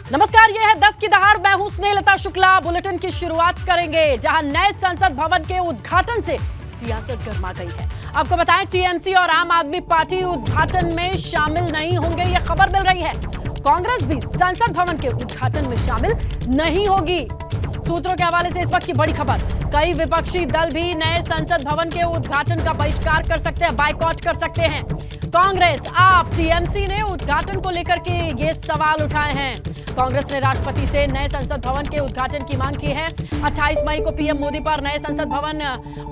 नमस्कार, ये है 10 की दहाड़। मैं हूं स्नेहलता शुक्ला। बुलेटिन की शुरुआत करेंगे जहां नए संसद भवन के उद्घाटन से सियासत गर्मा गई है। आपको बताएं, टीएमसी और आम आदमी पार्टी उद्घाटन में शामिल नहीं होंगे, ये खबर मिल रही है। कांग्रेस भी संसद भवन के उद्घाटन में शामिल नहीं होगी। सूत्रों के हवाले से इस वक्त की बड़ी खबर, कई विपक्षी दल भी नए संसद भवन के उद्घाटन का बहिष्कार कर सकते हैं, बायकॉट कर सकते हैं। कांग्रेस, आप, टीएमसी ने उद्घाटन को लेकर के ये सवाल उठाए हैं। कांग्रेस ने राष्ट्रपति से नए संसद भवन के उद्घाटन की मांग की है। 28 मई को पीएम मोदी पर नए संसद भवन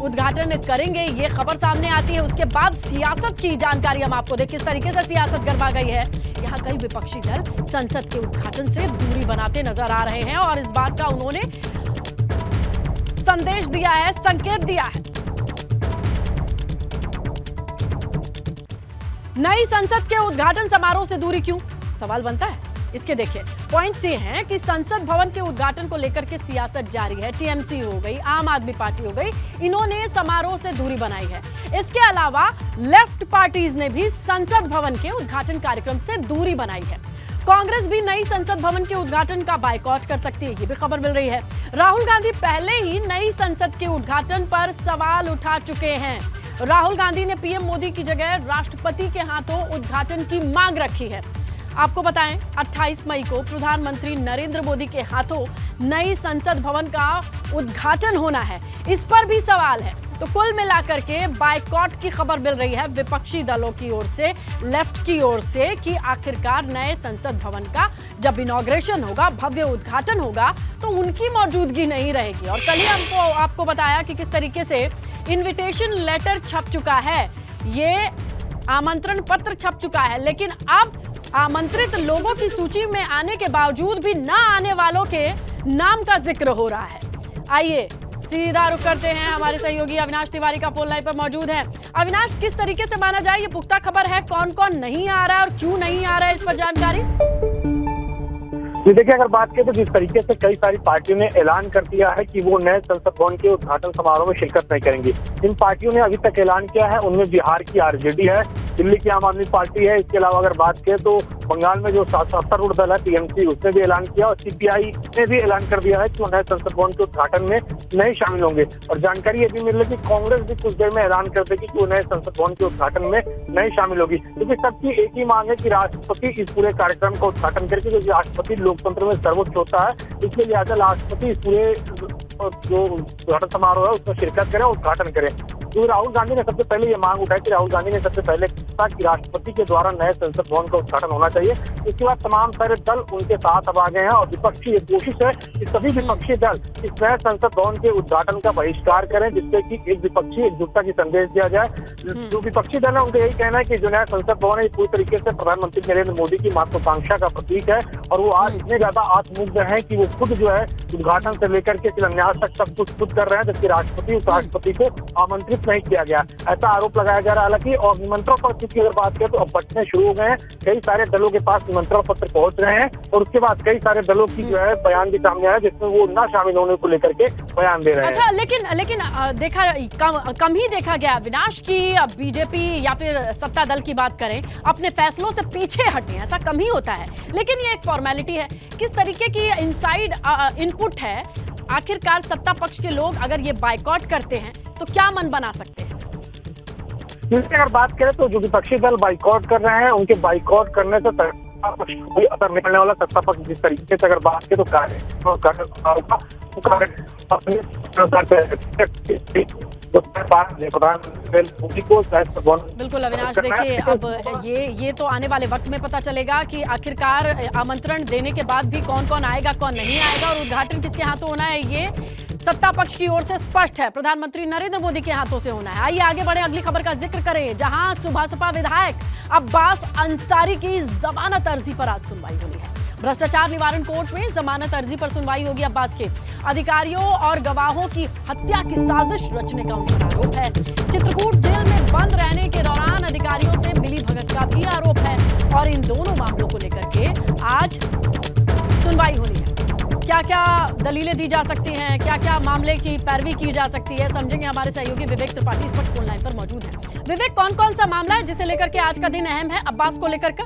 उद्घाटन करेंगे, ये खबर सामने आती है। उसके बाद सियासत की जानकारी हम आपको दें, किस तरीके से सियासत गरमा गई है। यहाँ कई विपक्षी दल संसद के उद्घाटन से दूरी बनाते नजर आ रहे हैं और इस बात का उन्होंने संदेश दिया है, संकेत दिया है। नई संसद के उद्घाटन समारोह से दूरी क्यों, सवाल बनता है। इसके देखिए पॉइंट्स ये हैं कि संसद भवन के उद्घाटन को लेकर के सियासत जारी है। टीएमसी हो गई, आम आदमी पार्टी हो गई, इन्होंने समारोह से दूरी बनाई है। इसके अलावा लेफ्ट पार्टीज ने भी संसद भवन के उद्घाटन कार्यक्रम से दूरी बनाई है। कांग्रेस भी नई संसद भवन के उद्घाटन का बायकॉट कर सकती है, ये भी खबर मिल रही है। राहुल गांधी पहले ही नई संसद के उद्घाटन पर सवाल उठा चुके हैं। राहुल गांधी ने पीएम मोदी की जगह राष्ट्रपति के हाथों उद्घाटन की मांग रखी है। आपको बताएं, 28 मई को प्रधानमंत्री नरेंद्र मोदी के हाथों नई संसद भवन का उद्घाटन होना है, इस पर भी सवाल है। तो कुल मिलाकर के बायकॉट की खबर मिल रही है विपक्षी दलों की ओर से, लेफ्ट की ओर से, कि आखिरकार नए संसद भवन का जब इनॉग्रेशन होगा, भव्य उद्घाटन होगा, तो उनकी मौजूदगी नहीं रहेगी। और कल ही आपको बताया कि किस तरीके से इन्विटेशन लेटर छप चुका है, ये आमंत्रण पत्र छप चुका है, लेकिन अब आमंत्रित लोगों की सूची में आने के बावजूद भी ना आने वालों के नाम का जिक्र हो रहा है। आइए सीधा रुख करते हैं, हमारे सहयोगी अविनाश तिवारी का फोन लाइन पर मौजूद है। अविनाश, किस तरीके से माना जाए ये पुख्ता खबर है, कौन कौन नहीं आ रहा है और क्यों नहीं आ रहा है, इस पर जानकारी। देखिए, अगर बात करें तो जिस तरीके से कई सारी पार्टियों ने ऐलान कर दिया है कि वो नए संसद भवन के उद्घाटन समारोह में शिरकत नहीं करेंगी। जिन पार्टियों ने अभी तक ऐलान किया है उनमें बिहार की आरजेडी है, दिल्ली की आम आदमी पार्टी है। इसके अलावा अगर बात करें तो बंगाल में जो सत्तारूढ़ दल है टीएमसी, उसने भी ऐलान किया, और सीपीआई ने भी ऐलान कर दिया है कि वो नए संसद भवन के उद्घाटन में नहीं शामिल होंगे। और जानकारी ये भी मिल रही है कि कांग्रेस भी कुछ देर में ऐलान कर देगी कि वो नए संसद भवन के उद्घाटन में नहीं शामिल होगी, क्योंकि सबकी एक ही मांग है कि राष्ट्रपति इस पूरे कार्यक्रम का उद्घाटन करके, क्योंकि राष्ट्रपति लोकतंत्र में सर्वोच्च होता है, इसलिए लिहाजा राष्ट्रपति इस पूरे जो उद्घाटन समारोह है उसमें शिरकत करें, उद्घाटन करें। तो राहुल गांधी ने सबसे पहले ये मांग उठाई कि राहुल गांधी ने सबसे पहले कहा कि राष्ट्रपति के द्वारा नए संसद भवन का उद्घाटन होना चाहिए। इसके बाद तमाम सारे दल उनके साथ अब आ गए हैं और विपक्षी ये कोशिश है कि सभी विपक्षी दल इस नए संसद भवन के उद्घाटन का बहिष्कार करें, जिससे कि एक विपक्षी एकजुटता की संदेश दिया जाए। जो विपक्षी दल है उनका यही कहना है कि जो नया संसद भवन है पूरी तरीके से प्रधानमंत्री नरेंद्र मोदी की महत्वाकांक्षा का प्रतीक है और वो आज इतने ज्यादा आत्ममुग्ध है कि वो खुद जो है उद्घाटन से लेकर के शिलान्यास तक सब कुछ खुद कर रहे हैं, जबकि राष्ट्रपति को आमंत्रित नहीं किया गया, ऐसा आरोप लगाया जा रहा है। हालांकि और निमंत्रण पत्र की अगर बात करें तो अब बंटने शुरू हो गए हैं, कई सारे दलों के पास निमंत्रण पत्र पहुंच रहे हैं और उसके बाद कई सारे दलों की जो है बयान भी सामने आया जिसमें वो न शामिल होने को लेकर के बयान दे रहे हैं। अच्छा, लेकिन देखा कम ही देखा गया विनाश की बीजेपी या फिर सत्ता दल की बात करें, अपने फैसलों से पीछे हटे, ऐसा कम ही होता है। लेकिन ये एक फॉर्मेलिटी है, किस तरीके की इनसाइड इनपुट है। आखिरकार सत्ता पक्ष के लोग अगर ये बायकॉट करते हैं तो क्या मन बना सकते हैं। इसकी अगर बात करें तो जो विपक्षी दल बाइकआउट कर रहे हैं उनके बाइकआउट करने से सत्ता पक्ष को कोई असर नहीं पड़ने वाला। सत्ता पक्ष जिस तरीके से अगर बात करें तो बिल्कुल अविनाश, देखिए अब ये तो आने वाले वक्त में पता चलेगा कि आखिरकार आमंत्रण देने के बाद भी कौन कौन आएगा, कौन नहीं आएगा और उद्घाटन किसके हाथों होना है, ये सत्ता पक्ष की ओर से स्पष्ट है, प्रधानमंत्री नरेंद्र मोदी के हाथों से होना है। आइए आगे बढ़े, अगली खबर का जिक्र करें, जहां सुभासपा विधायक अब्बास अंसारी की जमानत अर्जी पर आज सुनवाई होनी है। भ्रष्टाचार निवारण कोर्ट में जमानत अर्जी पर सुनवाई होगी। अब्बास के अधिकारियों और गवाहों की हत्या की साजिश रचने का उनका आरोप है। चित्रकूट जेल में बंद रहने के दौरान अधिकारियों से मिली भगत का भी आरोप है और इन दोनों मामलों को लेकर के आज सुनवाई होनी है। क्या क्या दलीलें दी जा सकती हैं, क्या क्या मामले की पैरवी की जा सकती है, समझेंगे हमारे सहयोगी विवेक त्रिपाठी इस वक्त फोन लाइन पर मौजूद है। विवेक, कौन कौन सा मामला है जिसे लेकर के आज का दिन अहम है अब्बास को लेकर के?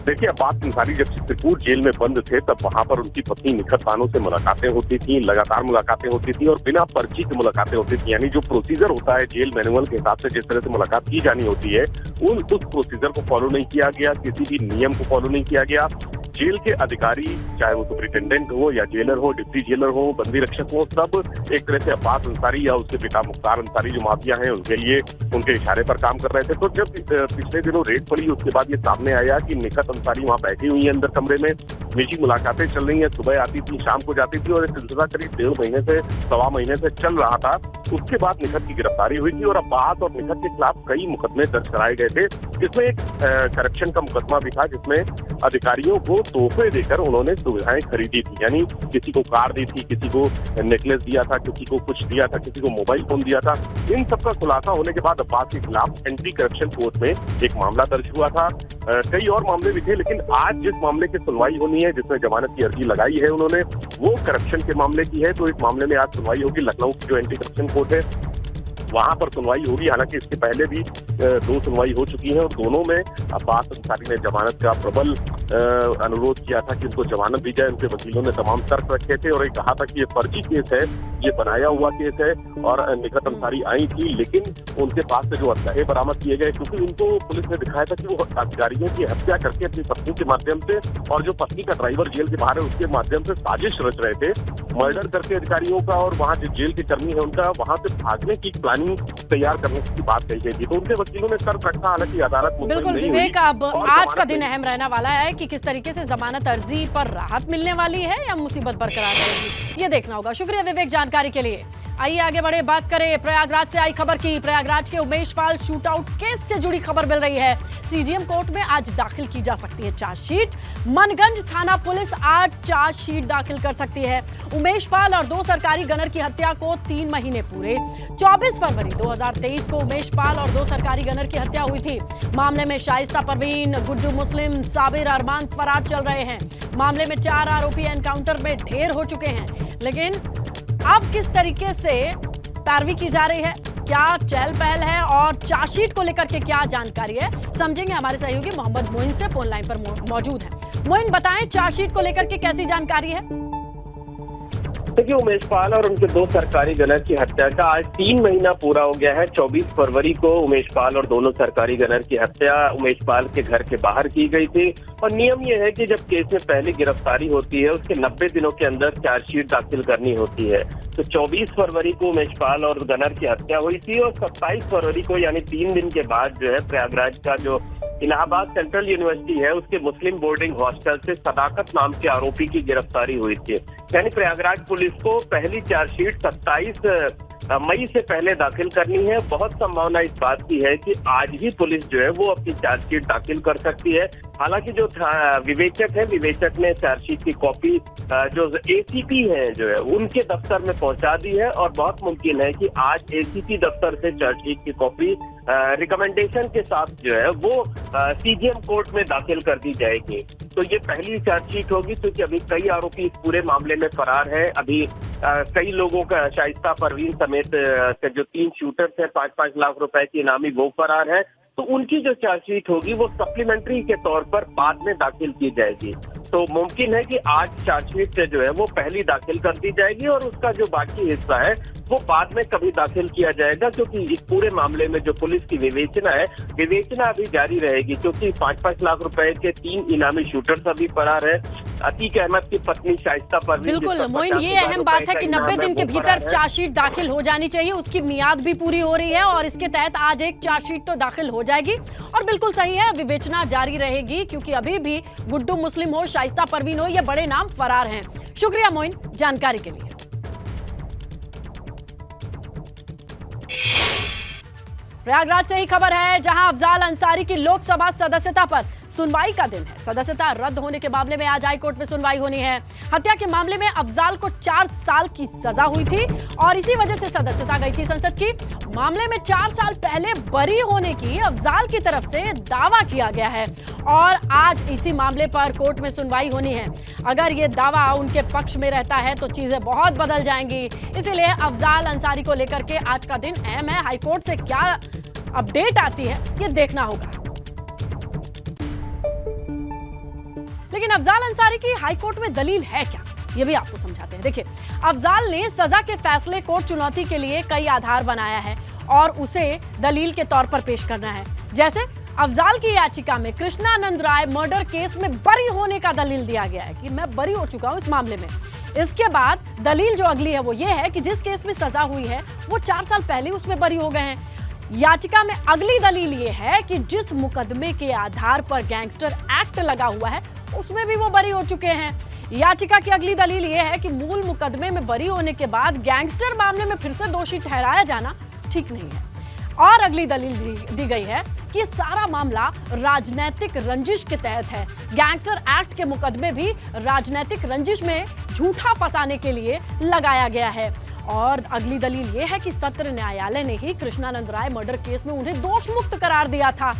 देखिए, अब्बास अंसारी जब चित्रकूट जेल में बंद थे तब वहां पर उनकी पत्नी निखत बानो से मुलाकातें होती थी, लगातार मुलाकातें होती थी और बिना पर्ची के मुलाकातें होती थी। यानी जो प्रोसीजर होता है जेल मैनुअल के हिसाब से जिस तरह से मुलाकात की जानी होती है, उस प्रोसीजर को फॉलो नहीं किया गया, किसी भी नियम को फॉलो नहीं किया गया। जेल के अधिकारी, चाहे वो सुपरिटेंडेंट हो या जेलर हो, डिप्टी जेलर हो, बंदी रक्षक हो, सब एक तरह से अब्बास अंसारी या उसके पिता मुख्तार अंसारी जो माफिया हैं उनके लिए उनके इशारे पर काम कर रहे थे। तो जब पिछले दिनों रेड पड़ी उसके बाद ये सामने आया कि निखत अंसारी वहां बैठी हुई है अंदर कमरे में, निजी मुलाकातें चल रही हैं, सुबह आती थी, शाम को जाती थी और ये सिलसिला करीब 1.5 महीने से 1.25 महीने से चल रहा था। उसके बाद निखत की गिरफ्तारी हुई थी और अब्बास और निखत के खिलाफ कई मुकदमे दर्ज कराए गए थे। जिसमें एक करप्शन का मुकदमा भी था जिसमें अधिकारियों को तोहफे देकर उन्होंने सुविधाएं खरीदी थी। यानी किसी को कार दी थी, किसी को नेकलेस दिया था, किसी को कुछ दिया था, किसी को मोबाइल फोन दिया था। इन सब का खुलासा होने के बाद अब्बास के खिलाफ एंटी करप्शन कोर्ट में एक मामला दर्ज हुआ था। कई और मामले भी थे, लेकिन आज जिस मामले की सुनवाई होनी है, जिसमें जमानत की अर्जी लगाई है उन्होंने, वो करप्शन के मामले की है। तो इस मामले में आज सुनवाई होगी। लखनऊ की जो एंटी करप्शन कोर्ट है वहां पर सुनवाई होगी। हालांकि इसके पहले भी 2 सुनवाई हो चुकी है और दोनों में अब्बास अंसारी ने जमानत का प्रबल अनुरोध किया था कि उनको जमानत दी जाए। उनके वकीलों ने तमाम तर्क रखे थे और ये कहा था कि ये फर्जी केस है, ये बनाया हुआ केस है। और निखत अंसारी आई थी, लेकिन उनके पास से जो असलहे बरामद किए गए, क्योंकि उनको पुलिस ने दिखाया था कि वो अधिकारियों की हत्या करके अपनी पत्नी के माध्यम से और जो पत्नी का ड्राइवर जेल के बाहर है उसके माध्यम से साजिश रच रहे थे, मर्डर करके अधिकारियों का। और वहाँ जो जेल के कर्मी है उनका वहां से भागने की प्लानिंग तैयार करने की बात कही गई थी। तो उनके वकीलों ने तर्क रखा, हालांकि अदालत बिल्कुल विवेक, अब आज का दिन अहम रहने वाला है कि किस तरीके से जमानत अर्जी पर राहत मिलने वाली है या मुसीबत बरकरार रहेगी, ये देखना होगा। शुक्रिया विवेक जानकारी के लिए। आइए आगे बढ़े, बात करें प्रयागराज से आई खबर की। प्रयागराज के उमेश पाल शूटआउट केस से जुड़ी खबर मिल रही है। सीजीएम कोर्ट में आज दाखिल की जा सकती है चार्जशीट। मनगंज थाना पुलिस आज चार्जशीट दाखिल कर सकती है। उमेश पाल और 2 सरकारी गनर की हत्या को 3 महीने पूरे। 24 फरवरी 2023 को उमेश पाल और 2 सरकारी गनर की हत्या हुई थी। मामले में शाइस्ता परवीन, गुड्डू मुस्लिम, साबिर अरमान फरार चल रहे हैं। मामले में 4 आरोपी एनकाउंटर में ढेर हो चुके हैं, लेकिन अब किस तरीके से पैरवी की जा रही है, क्या चहल पहल है और चार्जशीट को लेकर के क्या जानकारी है, समझेंगे हमारे सहयोगी मोहम्मद मोइन से फोन लाइन पर मौजूद है। मोइन, बताएं चार्जशीट को लेकर के कैसी जानकारी है? देखिए, उमेश पाल और उनके 2 सरकारी गनर की हत्या का आज 3 महीना पूरा हो गया है। 24 फरवरी को उमेश पाल और दोनों सरकारी गनर की हत्या उमेश पाल के घर के बाहर की गई थी। और नियम यह है कि जब केस में पहली गिरफ्तारी होती है उसके 90 दिनों के अंदर चार्जशीट दाखिल करनी होती है। तो 24 फरवरी को उमेश पाल और गनर की हत्या हुई थी और 27 फरवरी को यानी 3 दिन के बाद जो है प्रयागराज का जो इलाहाबाद सेंट्रल यूनिवर्सिटी है उसके मुस्लिम बोर्डिंग हॉस्टल से सदाकत नाम के आरोपी की गिरफ्तारी हुई थी। यानी प्रयागराज पुलिस को पहली चार्जशीट 27 मई से पहले दाखिल करनी है। बहुत संभावना इस बात की है कि आज ही पुलिस जो है वो अपनी चार्जशीट दाखिल कर सकती है। हालांकि जो विवेचक है, विवेचक ने चार्जशीट की कॉपी जो एसीपी है जो है उनके दफ्तर में पहुंचा दी है और बहुत मुमकिन है कि आज एसीपी दफ्तर से चार्जशीट की कॉपी रिकमेंडेशन के साथ जो है वो सीजीएम कोर्ट में दाखिल कर दी जाएगी। तो ये पहली चार्जशीट होगी, क्योंकि अभी कई आरोपी इस पूरे मामले में फरार हैं। अभी कई लोगों का, शाइस्ता परवीन समेत जो 3 शूटर्स हैं 5-5 लाख रुपए की इनामी, वो फरार है। तो उनकी जो चार्जशीट होगी वो सप्लीमेंट्री के तौर पर बाद में दाखिल की जाएगी। तो मुमकिन है कि आज चार्जशीट जो है वो पहली दाखिल कर दी जाएगी और उसका जो बाकी हिस्सा है वो बाद में कभी दाखिल किया जाएगा, क्योंकि इस पूरे मामले में जो पुलिस की विवेचना है, विवेचना अभी जारी रहेगी। क्योंकि 5-5 लाख रुपए के 3 इनामी शूटर्स अभी फरार है। अतीक अहमद की पत्नी शाइस्ता परवीन। बिल्कुल मोइन, ये अहम बात है कि 90 दिन के भीतर चार्जशीट दाखिल हो जानी चाहिए। उसकी मियाद भी पूरी हो रही है और इसके तहत आज एक चार्जशीट तो दाखिल हो जाएगी। और बिल्कुल सही है, विवेचना जारी रहेगी, क्योंकि अभी भी गुड्डू मुस्लिम हो, शाइस्ता परवीन हो, ये बड़े नाम फरार हैं। शुक्रिया मोइन जानकारी के लिए। प्रयागराज से ही खबर है, जहां अफजाल अंसारी की लोकसभा सदस्यता पर सुनवाई का दिन है। सदस्यता रद्द होने के मामले में आज हाई कोर्ट में सुनवाई होनी है। हत्या के मामले में अफजाल को 4 साल की सजा हुई थी और इसी वजह से सदस्यता गई थी संसद की। मामले में 4 साल पहले बरी होने की अफजाल की तरफ से दावा किया गया है और आज इसी मामले पर कोर्ट में सुनवाई होनी है। अगर ये दावा उनके पक्ष में रहता है तो चीजें बहुत बदल जाएंगी। इसीलिए अफजाल अंसारी को लेकर के आज का दिन अहम है। हाईकोर्ट से क्या अपडेट आती है ये देखना होगा। लेकिन अफजाल अंसारी की हाईकोर्ट में दलील है क्या, ये भी आपको समझाते हैं। देखिए, अफजाल ने सजा के फैसले को चुनौती के लिए कई आधार बनाया है और उसे दलील के तौर पर पेश करना है। जैसे अफजाल की याचिका में कृष्णानंद राय मर्डर केस में बरी होने का दलील दिया गया है कि मैं बरी हो चुका हूं इस मामले में। इसके बाद दलील जो अगली है वो ये है कि जिस केस में सजा हुई है वो 4 साल पहले उसमें बरी हो गए हैं। याचिका में अगली दलील ये है कि जिस मुकदमे के आधार पर गैंगस्टर एक्ट लगा हुआ है उसमें भी वो बरी हो चुके हैं। याचिका की अगली दलील ये है कि मूल मुकदमे में बरी होने के बाद गैंगस्टर मामले में फिर से दोषी ठहराया जाना ठीक नहीं है। और अगली दलील दी गई है कि सारा मामला राजनीतिक रंजिश के तहत है। गैंगस्टर एक्ट के मुकदमे भी राजनीतिक रंजिश में झूठा फंसाने के लिए लगाया गया है। और अगली दलील यह है कि सत्र न्यायालय ने ही कृष्णानंद राय मर्डर केस में उन्हें दोष मुक्त करार दिया था।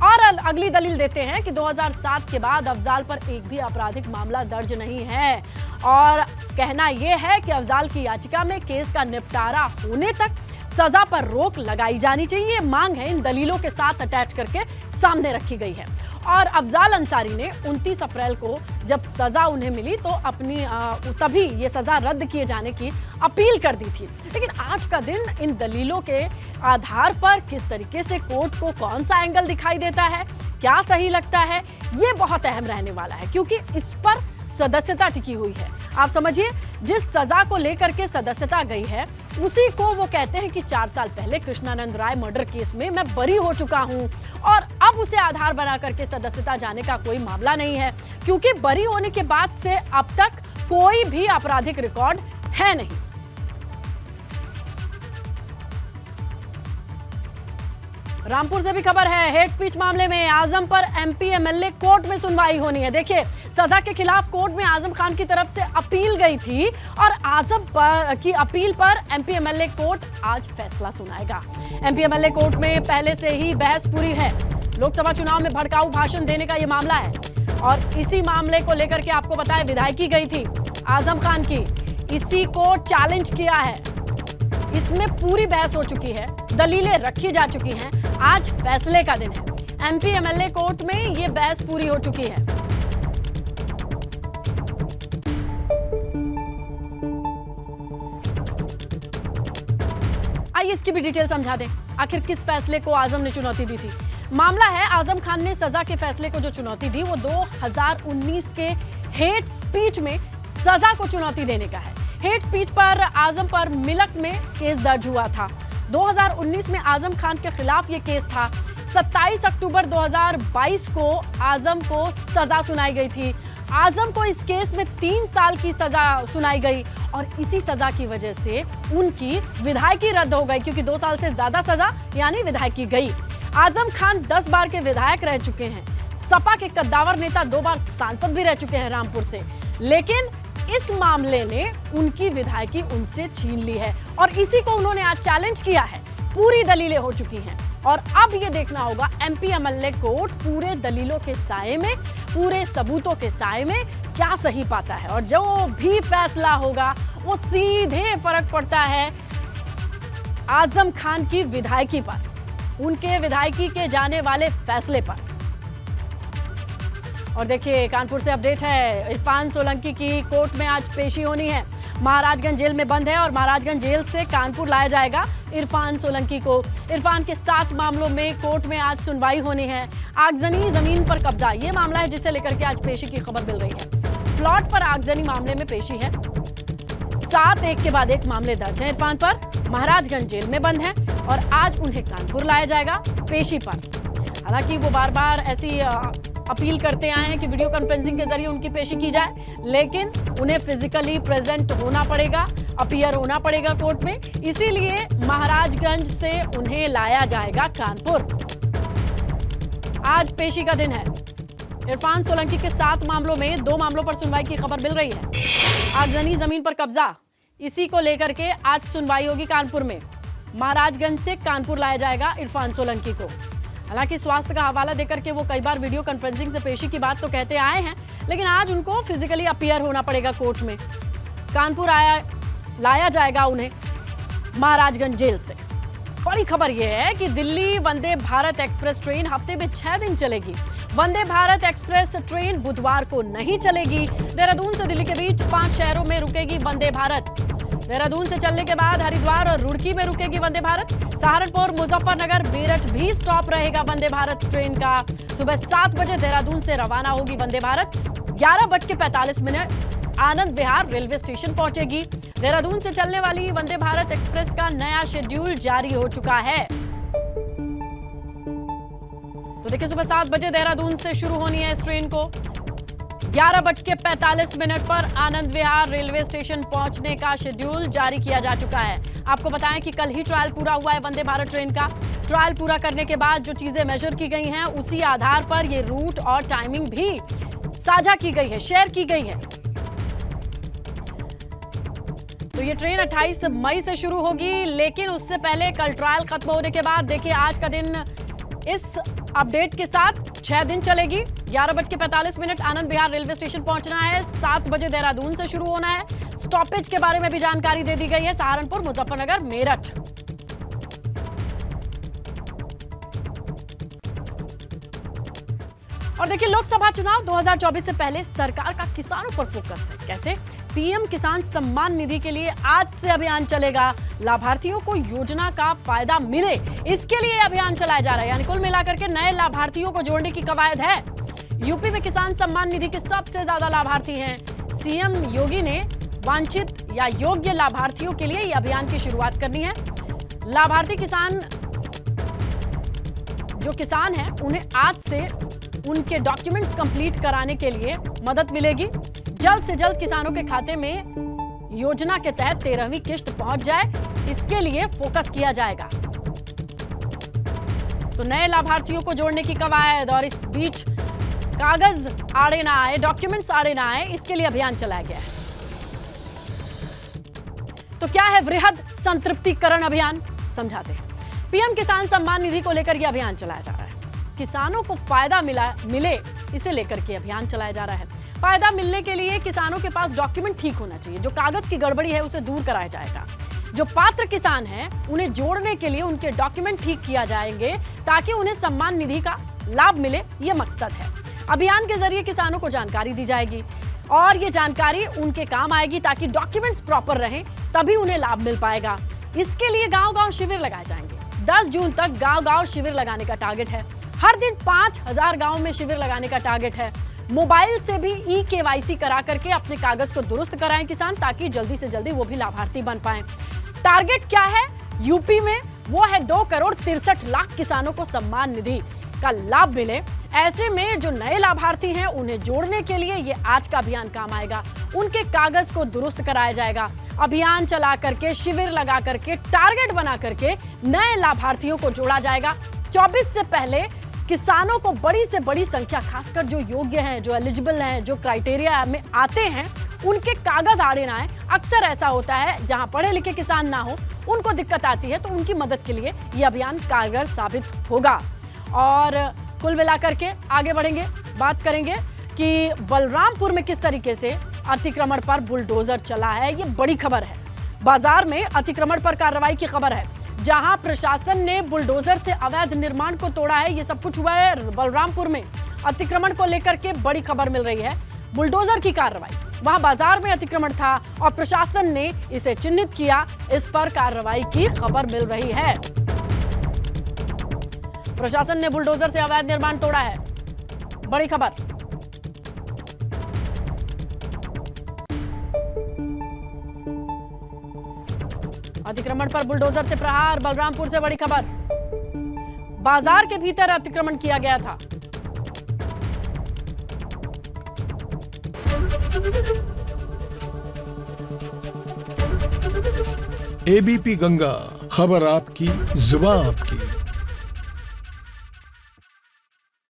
और अगली दलील देते हैं कि 2007 के बाद अफजाल पर एक भी आपराधिक मामला दर्ज नहीं है। और कहना यह है कि अफजाल की याचिका में केस का निपटारा होने तक सजा पर रोक लगाई जानी चाहिए। मांग है इन दलीलों के साथ अटैच करके सामने रखी गई है। और अफजाल अंसारी ने 29 अप्रैल को जब सजा उन्हें मिली तो तभी ये सजा रद्द किए जाने की अपील कर दी थी। लेकिन आज का दिन इन दलीलों के आधार पर किस तरीके से कोर्ट को कौन सा एंगल दिखाई देता है, क्या सही लगता है, ये बहुत अहम रहने वाला है क्योंकि इस पर सदस्यता टिकी हुई है। आप समझिए, जिस सजा को लेकर के सदस्यता गई है उसी को वो कहते हैं कि 4 साल पहले कृष्णानंद राय मर्डर केस में मैं बरी हो चुका हूं और अब उसे आधार बना करके सदस्यता जाने का कोई मामला नहीं है क्योंकि बरी होने के बाद से अब तक कोई भी आपराधिक रिकॉर्ड है नहीं। रामपुर से भी खबर है, हेट स्पीच मामले में आजम पर एमपी एमएलए कोर्ट में सुनवाई होनी है। देखिए, सजा के खिलाफ कोर्ट में आजम खान की तरफ से अपील गई थी और आजम की अपील पर एमपी एमएलए कोर्ट आज फैसला सुनाएगा। एमपी एमएलए कोर्ट में पहले से ही बहस पूरी है। लोकसभा चुनाव में भड़काऊ भाषण देने का यह मामला है और इसी मामले को लेकर के आपको बताया विधायकी गई थी आजम खान की, इसी को चैलेंज किया है। इसमें पूरी बहस हो चुकी है, दलीलें रखी जा चुकी हैं। आज फैसले का दिन है। एमपी एमएलए कोर्ट में ये बहस पूरी हो चुकी है। आइए इसकी भी डिटेल समझा दें, आखिर किस फैसले को आजम ने चुनौती दी थी। मामला है, आजम खान ने सजा के फैसले को जो चुनौती दी वो 2019 के हेट स्पीच में सजा को चुनौती देने का है। हेट स्पीच पर आजम पर मिलक में केस दर्ज हुआ था। 2019 में आजम खान के खिलाफ ये केस था। 27 अक्टूबर 2022 को आजम को सजा सुनाई गई थी। आजम को इस केस में 3 साल की सजा सुनाई गई और इसी सजा की वजह से उनकी विधायकी रद्द हो गई क्योंकि 2 साल से ज्यादा सजा यानी विधायकी गई। आजम खान 10 बार के विधायक रह चुके हैं। सपा के कद्दावर नेता 2 बार सांसद भी रह चुके हैं रामपुर से, लेकिन इस मामले ने उनकी विधायकी उनसे छीन ली है और इसी को उन्होंने आज चैलेंज किया है। पूरी दलीलें हो चुकी हैं और अब ये देखना होगा एमपी एमएलए कोर्ट पूरे दलीलों के साये में, पूरे सबूतों के साये में क्या सही पाता है और जो भी फैसला होगा वो सीधे फर्क पड़ता है आजम खान की विधायकी पर, उनके विधायकी के जाने वाले फैसले पर। और देखिए, कानपुर से अपडेट है, इरफान सोलंकी की कोर्ट में आज पेशी होनी है। महाराजगंज जेल में बंद है और महाराजगंज जेल से कानपुर लाया जाएगा इरफान सोलंकी को। इरफान के 7 मामलों में कोर्ट में आज सुनवाई होनी है। आगजनी जमीन पर कब्जा, ये मामला है जिसे लेकर के आज पेशी की खबर मिल रही है। प्लॉट पर आगजनी मामले में पेशी है। 7 एक के बाद एक मामले दर्ज हैं इरफान पर। महाराजगंज जेल में बंद है और आज उन्हें कानपुर लाया जाएगा पेशी पर। हालांकि वो बार बार ऐसी अपील करते आए हैं कि वीडियो कॉन्फ्रेंसिंग के जरिए उनकी पेशी की जाए, लेकिन उन्हें फिजिकली प्रेजेंट होना पड़ेगा, अपीयर होना पड़ेगा कोर्ट में। इसीलिए महाराजगंज से उन्हें लाया जाएगा कानपुर। आज पेशी का दिन है। इरफान सोलंकी के 7 मामलों में 2 मामलों पर सुनवाई की खबर मिल रही है। आगजनी जमीन पर कब्जा, इसी को लेकर के आज सुनवाई होगी कानपुर में। महाराजगंज से कानपुर लाया जाएगा इरफान सोलंकी को। हालांकि स्वास्थ्य का हवाला देकर के वो कई बार वीडियो कॉन्फ्रेंसिंग से पेशी की बात तो कहते आए हैं, लेकिन आज उनको फिजिकली अपीयर होना पड़ेगा कोर्ट में। कानपुर लाया जाएगा उन्हें महाराजगंज जेल से। बड़ी खबर यह है कि दिल्ली वंदे भारत एक्सप्रेस ट्रेन हफ्ते में 6 दिन चलेगी। वंदे भारत एक्सप्रेस ट्रेन बुधवार को नहीं चलेगी। देहरादून से दिल्ली के बीच 5 शहरों में रुकेगी वंदे भारत। देहरादून से चलने के बाद हरिद्वार और रुड़की में रुकेगी वंदे भारत। सहारनपुर, मुजफ्फरनगर, मेरठ भी स्टॉप रहेगा वंदे भारत ट्रेन का। सुबह 7 बजे देहरादून से रवाना होगी वंदे भारत। 11:45 आनंद विहार रेलवे स्टेशन पहुंचेगी। देहरादून से चलने वाली वंदे भारत एक्सप्रेस का नया शेड्यूल जारी हो चुका है। तो देखिए, सुबह 7 बजे देहरादून से शुरू होनी है इस ट्रेन को। 11:45 पर आनंद विहार रेलवे स्टेशन पहुंचने का शेड्यूल जारी किया जा चुका है। आपको बताएं कि कल ही ट्रायल पूरा हुआ है वंदे भारत ट्रेन का। ट्रायल पूरा करने के बाद जो चीजें मेजर की गई हैं, उसी आधार पर ये रूट और टाइमिंग भी साझा की गई है, शेयर की गई है। तो ये ट्रेन 28 मई से शुरू होगी, लेकिन उससे पहले कल ट्रायल खत्म होने के बाद देखिए आज का दिन इस अपडेट के साथ 6 दिन चलेगी। 11:45 आनंद विहार रेलवे स्टेशन पहुंचना है। 7 बजे देहरादून से शुरू होना है। स्टॉपेज के बारे में भी जानकारी दे दी गई है। सहारनपुर, मुजफ्फरनगर, मेरठ। और देखिए, लोकसभा चुनाव 2024 से पहले सरकार का किसानों पर फोकस है। कैसे? पीएम किसान सम्मान निधि के लिए आज से अभियान चलेगा। लाभार्थियों को योजना का फायदा मिले, इसके लिए अभियान चलाया जा रहा है। यानी कुल मिलाकर के नए लाभार्थियों को जोड़ने की कवायद है। यूपी में किसान सम्मान निधि के सबसे ज्यादा लाभार्थी हैं। सीएम योगी ने वांछित या योग्य लाभार्थियों के लिए यह अभियान की शुरुआत करनी है। लाभार्थी किसान जो किसान हैं, उन्हें आज से उनके डॉक्यूमेंट्स कंप्लीट कराने के लिए मदद मिलेगी। जल्द से जल्द किसानों के खाते में योजना के तहत 13वीं किश्त पहुंच जाए, इसके लिए फोकस किया जाएगा। तो नए लाभार्थियों को जोड़ने की कवायद, और इस बीच कागज आड़े ना आए, डॉक्यूमेंट्स आड़े ना आए, इसके लिए अभियान चलाया गया है। तो क्या है वृहद संतृप्तिकरण अभियान, समझाते हैं। पीएम किसान सम्मान निधि को लेकर यह अभियान चलाया जा रहा है। किसानों को फायदा मिले, इसे लेकर के अभियान चलाया जा रहा है। फायदा मिलने के लिए किसानों के पास डॉक्यूमेंट ठीक होना चाहिए। जो कागज की गड़बड़ी है, उसे दूर कराया जाएगा। जो पात्र किसान हैं, उन्हें जोड़ने के लिए उनके डॉक्यूमेंट ठीक किया जाएंगे, ताकि उन्हें सम्मान निधि का लाभ मिले, यह मकसद है। अभियान के जरिए किसानों को जानकारी दी जाएगी, और ये जानकारी उनके काम आएगी, ताकि डॉक्यूमेंट्स प्रॉपर रहें, तभी उन्हें लाभ मिल पाएगा। इसके लिए गांव-गांव शिविर लगाए जाएंगे। 10 जून तक गांव-गांव शिविर लगाने का टारगेट है। हर दिन 5000 गांव में शिविर लगाने का टारगेट है। मोबाइल से भी eKYC करा करके अपने कागज को दुरुस्त कराएं किसान, ताकि जल्दी से जल्दी वो भी लाभार्थी बन पाएं। टारगेट क्या है यूपी में? वो है 2,63,00,000 किसानों को सम्मान निधि का लाभ मिले। ऐसे में जो नए लाभार्थी हैं, उन्हें जोड़ने के लिए ये आज का अभियान काम आएगा। उनके कागज को दुरुस्त कराया जाएगा। अभियान चला करके, शिविर लगा करके, टारगेट बना करके नए लाभार्थियों को जोड़ा जाएगा। 24 से पहले किसानों को बड़ी से बड़ी संख्या, खासकर जो योग्य हैं, जो एलिजिबल हैं, जो क्राइटेरिया में आते हैं, उनके कागज आड़े ना आए। अक्सर ऐसा होता है, जहां पढ़े लिखे किसान ना हो, उनको दिक्कत आती है, तो उनकी मदद के लिए यह अभियान कारगर साबित होगा। और कुल मिलाकर के आगे बढ़ेंगे, बात करेंगे कि बलरामपुर में किस तरीके से अतिक्रमण पर बुलडोजर चला है। ये बड़ी खबर है। बाजार में अतिक्रमण पर कार्रवाई की खबर है, जहां प्रशासन ने बुलडोजर से अवैध निर्माण को तोड़ा है। ये सब कुछ हुआ है बलरामपुर में। अतिक्रमण को लेकर के बड़ी खबर मिल रही है। बुलडोजर की कार्रवाई, वहां बाजार में अतिक्रमण था और प्रशासन ने इसे चिन्हित किया। इस पर कार्रवाई की खबर मिल रही है। प्रशासन ने बुलडोजर से अवैध निर्माण तोड़ा है, बड़ी खबर। अतिक्रमण पर बुलडोजर से प्रहार, बलरामपुर से बड़ी खबर। बाजार के भीतर अतिक्रमण किया गया था। एबीपी गंगा, खबर आपकी, जुबान आपकी।